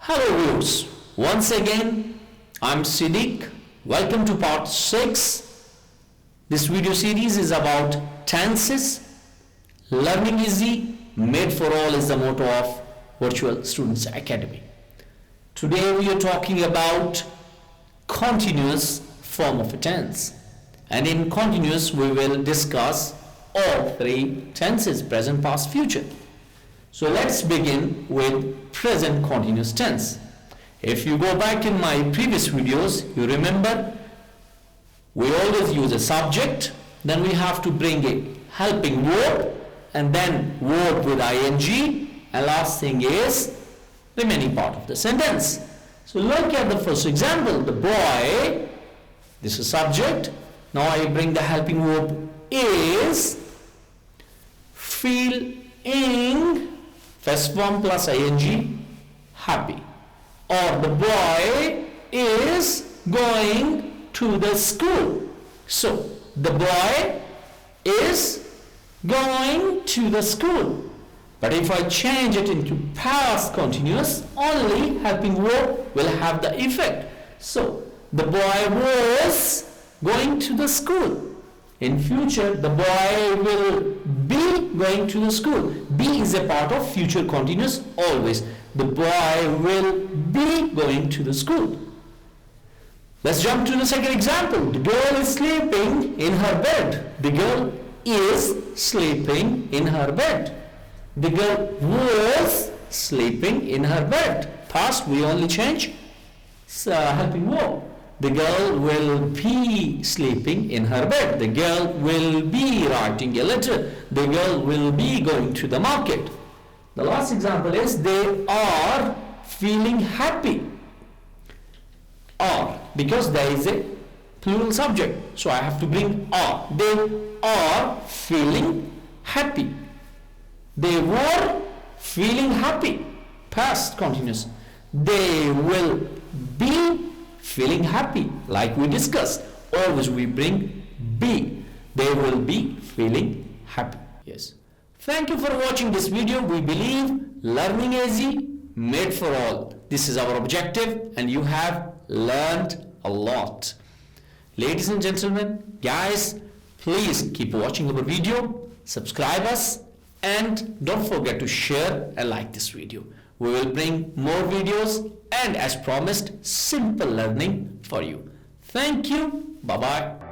Hello viewers, once again I'm Siddiq. Welcome to part 6. This video series is about tenses. Learning easy, made for all is the motto of Virtual Students Academy. Today we are talking about continuous form of a tense. And in continuous we will discuss all three tenses: present, past, future. So let's begin with present continuous tense. If you go back in my previous videos, you remember we always use a subject, then we have to bring a helping verb, and then verb with ing, and last thing is remaining part of the sentence. So look at the first example. The boy, this is subject. Now I bring the helping verb is feeling, first form plus ing, happy. Or the boy is going to the school. So the boy is going to the school. But if I change it into past continuous, only helping verb will have the effect. So the boy was going to the school. In future, the boy will be going to the school. Be is a part of future continuous always. The boy will be going to the school. Let's jump to the second example. The girl is sleeping in her bed. The girl is sleeping in her bed. The girl was sleeping in her bed. Past, we only change helping verb. The girl will be sleeping in her bed. The girl will be writing a letter. The girl will be going to the market. The last example is they are feeling happy. Are, because there is a plural subject. So I have to bring are. They are feeling happy. They were feeling happy. Past continuous. They will be feeling happy, like we discussed. Always we bring be. They will be feeling happy. Yes. Thank you for watching this video. We believe learning easy, made for all. This is our objective, and you have learned a lot. Ladies and gentlemen, guys, please keep watching our video, subscribe us, and don't forget to share and like this video. We will bring more videos and, as promised, simple learning for you. Thank you. Bye-bye.